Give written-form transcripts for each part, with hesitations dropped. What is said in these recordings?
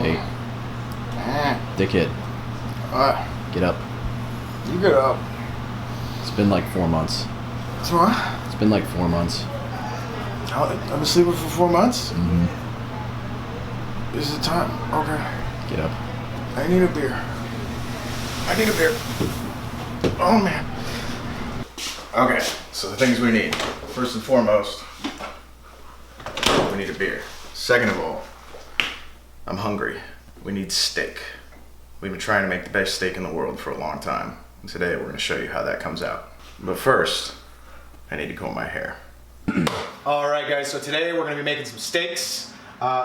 Hey. Dickhead. Get up. You get up. It's been like 4 months. What's wrong? It's been like 4 months. I've been sleeping for 4 months? Mm-hmm. Is it time? Okay. Get up. I need a beer. I need a beer. Oh, man. Okay, so the things we need. First and foremost, we need a beer. Second of all, I'm hungry. We need steak. We've been trying to make the best steak in the world for a long time. And today we're gonna show you how that comes out. But first, I need to comb my hair. All right, guys, so today we're gonna be making some steaks.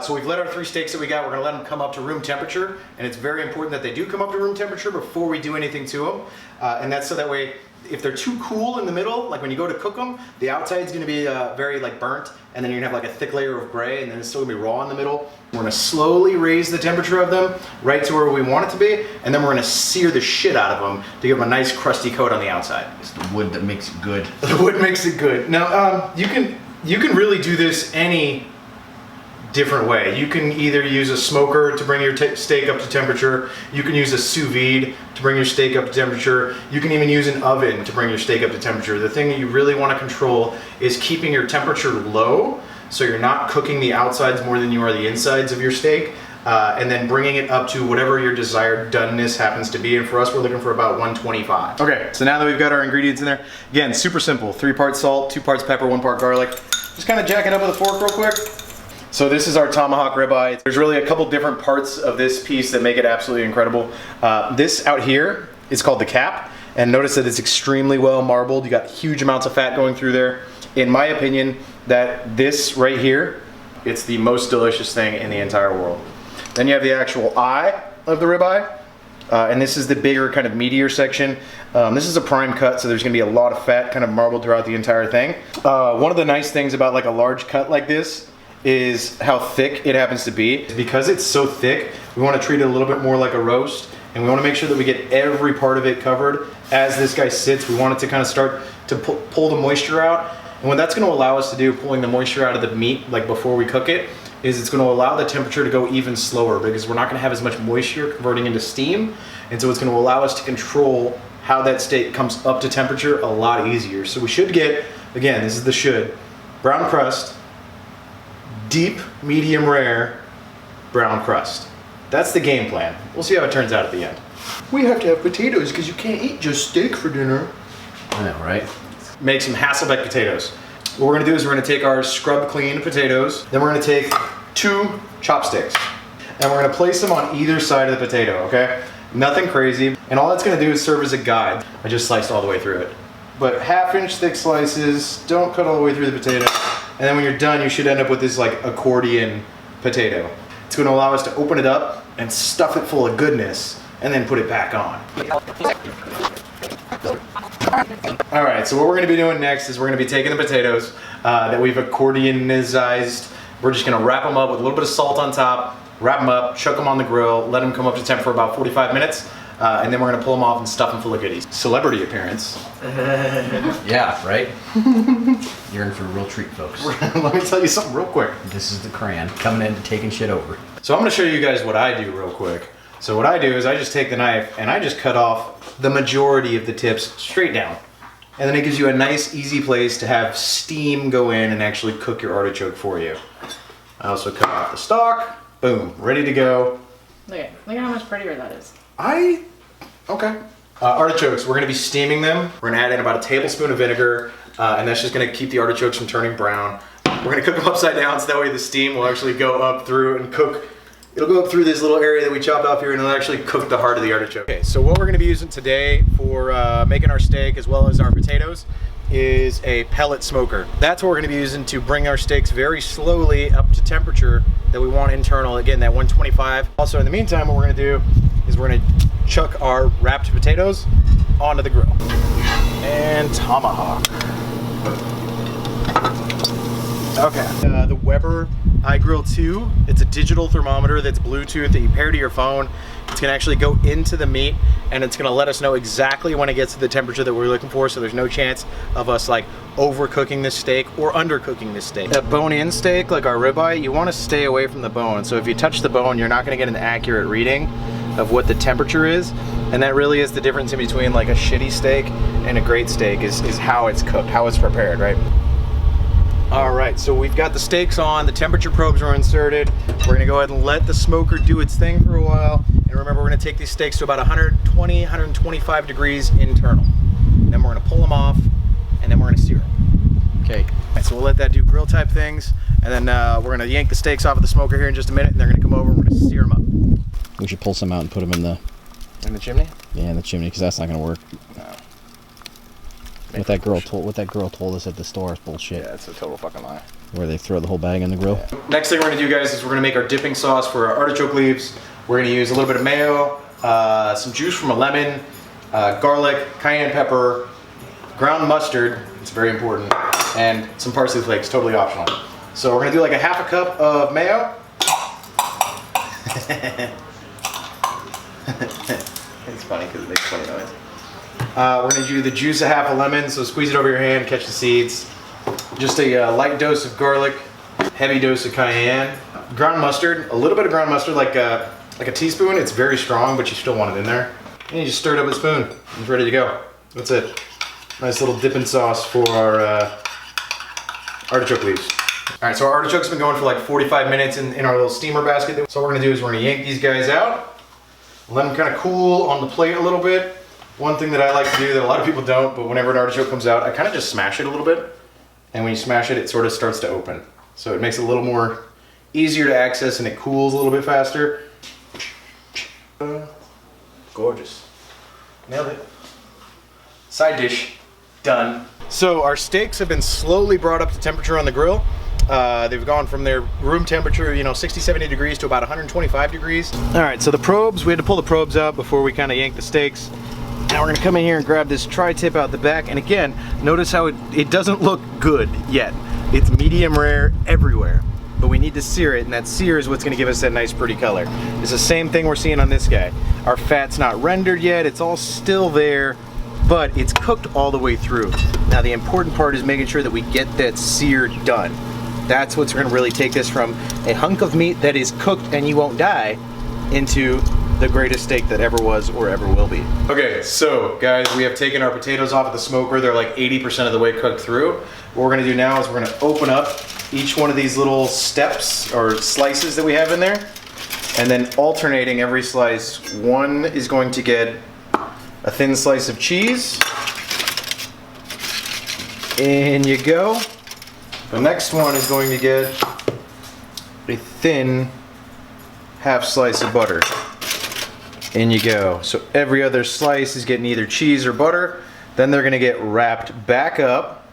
So we've let our 3 steaks that we got, we're gonna let them come up to room temperature. And it's very important that they do come up to room temperature before we do anything to them. And that's so that way, if they're too cool in the middle, like when you go to cook them, the outside's gonna be very like burnt, and then you're gonna have like a thick layer of gray, and then it's still gonna be raw in the middle. We're gonna slowly raise the temperature of them right to where we want it to be, and then we're gonna sear the shit out of them to give them a nice crusty coat on the outside. It's the wood that makes it good. The wood makes it good. Now, you can really do this any different way. You can either use a smoker to bring your steak up to temperature. You can use a sous vide to bring your steak up to temperature. You can even use an oven to bring your steak up to temperature. The thing that you really want to control is keeping your temperature low, so you're not cooking the outsides more than you are the insides of your steak, and then bringing it up to whatever your desired doneness happens to be. And for us, we're looking for about 125. Okay, so now that we've got our ingredients in there, again, super simple. 3 parts salt, 2 parts pepper, 1 part garlic. Just kind of jack it up with a fork real quick. So this is our tomahawk ribeye. There's really a couple different parts of this piece that make it absolutely incredible. This out here is called the cap, and notice that it's extremely well marbled. You got huge amounts of fat going through there. In my opinion, that this right here, it's the most delicious thing in the entire world. Then you have the actual eye of the ribeye, and this is the bigger, kind of meatier section. This is a prime cut, so there's gonna be a lot of fat kind of marbled throughout the entire thing. One of the nice things about like a large cut like this is how thick it happens to be. Because it's so thick, we want to treat it a little bit more like a roast, and we want to make sure that we get every part of it covered. As this guy sits, we want it to kind of start to pull the moisture out. And what that's going to allow us to do, pulling the moisture out of the meat like before we cook it, is it's going to allow the temperature to go even slower, because we're not going to have as much moisture converting into steam. And so it's going to allow us to control how that steak comes up to temperature a lot easier. So we should get, again, this is the should, brown crust, deep, medium rare, brown crust. That's the game plan. We'll see how it turns out at the end. We have to have potatoes because you can't eat just steak for dinner. I know, right? Make some Hasselbeck potatoes. What we're gonna do is we're gonna take our scrub clean potatoes, then we're gonna take 2 chopsticks, and we're gonna place them on either side of the potato, okay? Nothing crazy. And all that's gonna do is serve as a guide. I just sliced all the way through it. But 1/2-inch thick slices, don't cut all the way through the potato. And then when you're done, you should end up with this like accordion potato. It's going to allow us to open it up and stuff it full of goodness and then put it back on. All right, so what we're going to be doing next is we're going to be taking the potatoes that we've accordionized. We're just going to wrap them up with a little bit of salt on top, wrap them up, chuck them on the grill, let them come up to temp for about 45 minutes. And then we're gonna pull them off and stuff them full of goodies. Celebrity appearance. Yeah, right? You're in for a real treat, folks. Let me tell you something real quick. This is the crayon coming in and taking shit over. So I'm gonna show you guys what I do real quick. So what I do is I just take the knife and I just cut off the majority of the tips straight down. And then it gives you a nice, easy place to have steam go in and actually cook your artichoke for you. I also cut off the stalk. Boom, ready to go. Look at how much prettier that is. Okay. Artichokes, we're gonna be steaming them. We're gonna add in about a tablespoon of vinegar, and that's just gonna keep the artichokes from turning brown. We're gonna cook them upside down, so that way the steam will actually go up through and cook. It'll go up through this little area that we chopped off here, and it'll actually cook the heart of the artichoke. Okay, so what we're gonna be using today for making our steak as well as our potatoes is a pellet smoker. That's what we're gonna be using to bring our steaks very slowly up to temperature that we want internal, again, that 125. Also, in the meantime, what we're gonna do is we're gonna chuck our wrapped potatoes onto the grill. And tomahawk. Okay. The Weber iGrill 2, it's a digital thermometer that's Bluetooth that you pair to your phone. It's gonna actually go into the meat and it's gonna let us know exactly when it gets to the temperature that we're looking for, so there's no chance of us like overcooking this steak or undercooking this steak. A bone-in steak, like our ribeye, you wanna stay away from the bone. So if you touch the bone, you're not gonna get an accurate reading of what the temperature is. And that really is the difference in between like a shitty steak and a great steak is how it's cooked, how it's prepared, right? All right, so we've got the steaks on, the temperature probes are inserted. We're gonna go ahead and let the smoker do its thing for a while. And remember, we're gonna take these steaks to about 120, 125 degrees internal. Then we're gonna pull them off, and then we're gonna sear them. Okay, so we'll let that do grill type things, and then we're gonna yank the steaks off of the smoker here in just a minute, and they're gonna come over and we're gonna sear them up. We should pull some out and put them in the chimney? Yeah, in the chimney, because that's not gonna work. No. What that girl told us at the store is bullshit. Yeah, it's a total fucking lie. Where they throw the whole bag in the grill. Yeah. Next thing we're gonna do, guys, is we're gonna make our dipping sauce for our artichoke leaves. We're gonna use a little bit of mayo, some juice from a lemon, garlic, cayenne pepper, ground mustard, it's very important, and some parsley flakes, totally optional. So we're gonna do like a half a cup of mayo. It's funny because it makes funny noise. We're gonna do the juice of half a lemon, so squeeze it over your hand, catch the seeds. Just a light dose of garlic, heavy dose of cayenne, ground mustard, a little bit of ground mustard, like a teaspoon. It's very strong, but you still want it in there. And you just stir it up with a spoon. It's ready to go. That's it. Nice little dipping sauce for our artichoke leaves. All right, so our artichokes have been going for like 45 minutes in our little steamer basket. So what we're gonna do is we're gonna yank these guys out, let them kind of cool on the plate a little bit. One thing that I like to do that a lot of people don't, but whenever an artichoke comes out, I kind of just smash it a little bit. And when you smash it, it sort of starts to open. So it makes it a little more easier to access and it cools a little bit faster. Gorgeous. Nailed it. Side dish, done. So our steaks have been slowly brought up to temperature on the grill. They've gone from their room temperature, 60, 70 degrees to about 125 degrees. All right, so the probes, we had to pull the probes out before we kind of yank the steaks. Now we're gonna come in here and grab this tri-tip out the back, and again, notice how it doesn't look good yet. It's medium rare everywhere, but we need to sear it, and that sear is what's gonna give us that nice pretty color. It's the same thing we're seeing on this guy. Our fat's not rendered yet, it's all still there, but it's cooked all the way through. Now the important part is making sure that we get that sear done. That's what's gonna really take this from a hunk of meat that is cooked and you won't die into the greatest steak that ever was or ever will be. Okay, so guys, we have taken our potatoes off of the smoker. They're like 80% of the way cooked through. What we're gonna do now is we're gonna open up each one of these little steps or slices that we have in there, and then alternating every slice. One is going to get a thin slice of cheese. In you go. The next one is going to get a thin half slice of butter. In you go. So every other slice is getting either cheese or butter. Then they're gonna get wrapped back up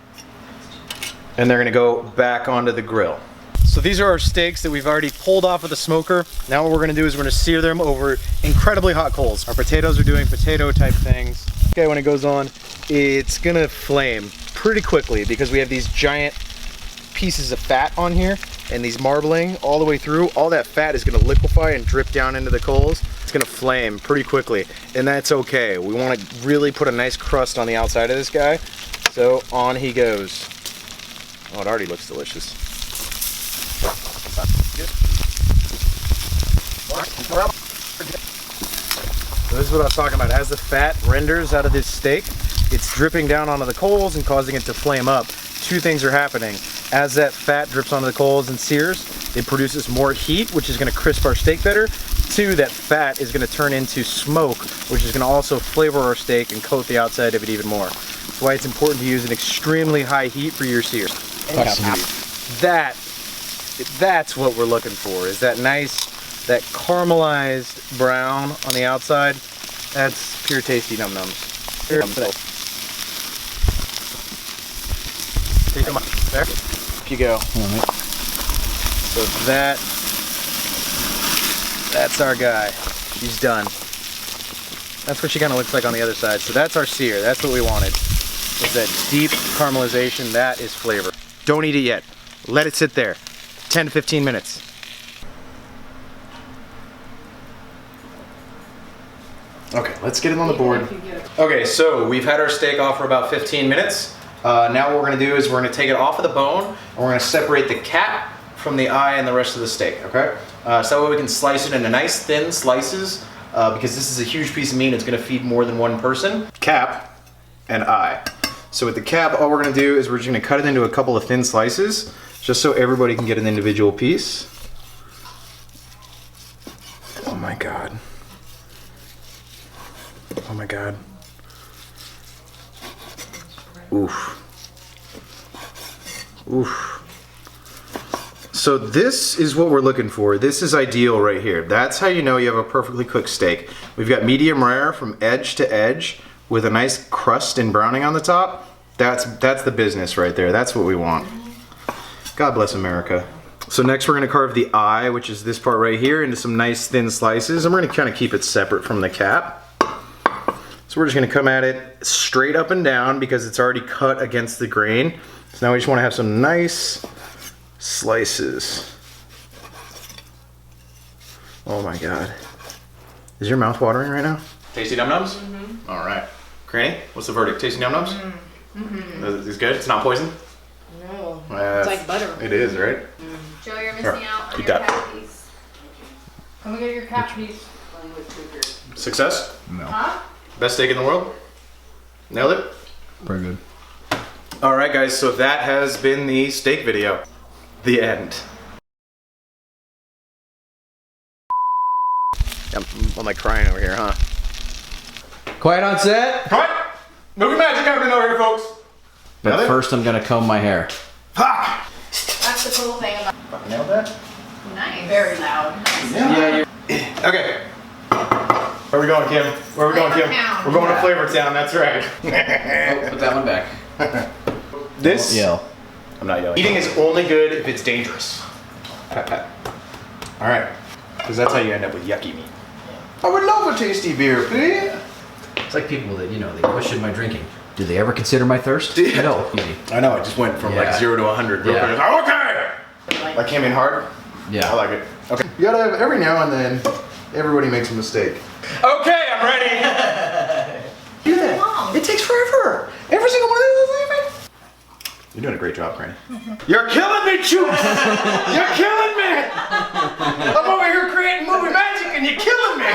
and they're gonna go back onto the grill. So these are our steaks that we've already pulled off of the smoker. Now what we're gonna do is we're gonna sear them over incredibly hot coals. Our potatoes are doing potato type things. Okay, when it goes on, it's gonna flame pretty quickly because we have these giant pieces of fat on here and these marbling all the way through. All that fat is gonna liquefy and drip down into the coals. It's gonna flame pretty quickly, and that's okay. We wanna really put a nice crust on the outside of this guy. So on he goes. Oh, it already looks delicious. So this is what I was talking about. As the fat renders out of this steak, it's dripping down onto the coals and causing it to flame up. Two things are happening. As that fat drips onto the coals and sears, it produces more heat, which is gonna crisp our steak better. Two, that fat is gonna turn into smoke, which is gonna also flavor our steak and coat the outside of it even more. That's why it's important to use an extremely high heat for your sears. That's what we're looking for, is that nice, that caramelized brown on the outside. That's pure tasty num-nums. Take them up. There. Up you go. Right. So that's our guy. She's done. That's what she kind of looks like on the other side. So that's our sear. That's what we wanted. It's that deep caramelization. That is flavor. Don't eat it yet. Let it sit there. 10 to 15 minutes. Okay, let's get it on the board. Okay, so we've had our steak off for about 15 minutes. Now what we're gonna do is we're gonna take it off of the bone and we're gonna separate the cap from the eye and the rest of the steak, okay? So that way we can slice it into nice thin slices because this is a huge piece of meat. It's gonna feed more than one person. Cap and eye. So with the cap, all we're gonna do is we're just gonna cut it into a couple of thin slices just so everybody can get an individual piece. Oh my God. Oh my God. Oof. Oof. So this is what we're looking for. This is ideal right here. That's how you know you have a perfectly cooked steak. We've got medium rare from edge to edge with a nice crust and browning on the top. That's the business right there. That's what we want. God bless America. So next we're gonna carve the eye, which is this part right here, into some nice thin slices, and we're gonna kind of keep it separate from the cap. So we're just gonna come at it straight up and down because it's already cut against the grain. So now we just wanna have some nice slices. Oh my God. Is your mouth watering right now? Tasty Num Nums? Mm-hmm. All right. Granny, what's the verdict? Tasty Num Nums? Mm-hmm. Is good? It's not poison? No. It's like butter. It is, right? Joe, you're missing out on Eat your that. cat piece. Can we get your cat piece? Success? No. Huh? Best steak in the world? Nailed it? Pretty good. All right, guys, so that has been the steak video. The end. I'm like crying over here, huh? Quiet on set. Come on! Movie magic happening over here, folks. But Nailed it? first I'm gonna comb my hair. Ha! That's the cool thing about Fucking nailed that? nice. Very loud. Yeah, you're Okay. Where are we going, Kim? Where are we going, Kim? Flavor Town. We're going to Flavor Town, that's right. oh, put that one back. This? Yell. I'm not yelling. Eating is only good if it's dangerous. Pat, pat. All right. Because that's how you end up with yucky meat. I would love a tasty beer, please. It's like people that, you know, they question my drinking. Do they ever consider my thirst? Yeah. No. Easy. I know, it just went from like Yeah. 0 to 100 real Yeah. quick. Okay! That came in hard? Yeah. I like it. Okay. You gotta have, every now and then, everybody makes a mistake. Okay, I'm ready! Do that. long. It takes forever. Every single one of these is leaving. You're doing a great job, Granny. You're killing me, Chooks! You're killing me! I'm over here creating movie magic and you're killing me!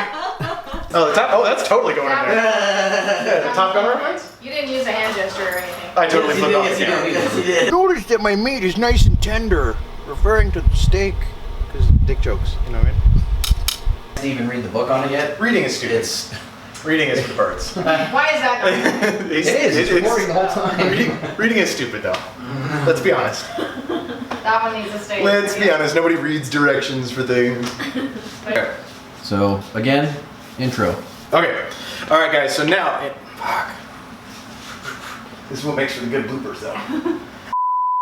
Oh, the top, oh, that's totally going in there. Yeah, the Top Gun reference? You didn't use a hand gesture or anything. I totally flipped off the camera. Notice that my meat is nice and tender, referring to the steak, because dick jokes, you know what I mean? Didn't even read the book on it yet. Reading is stupid. It's Reading is for the birds. Why is that? it is. It's recording the whole time. Reading is stupid though. Let's be honest. That one needs to stay. Let's be honest. Nobody reads directions for things. Okay. So again, intro. Okay. All right, guys. So now, fuck. This is what makes for the good bloopers, though.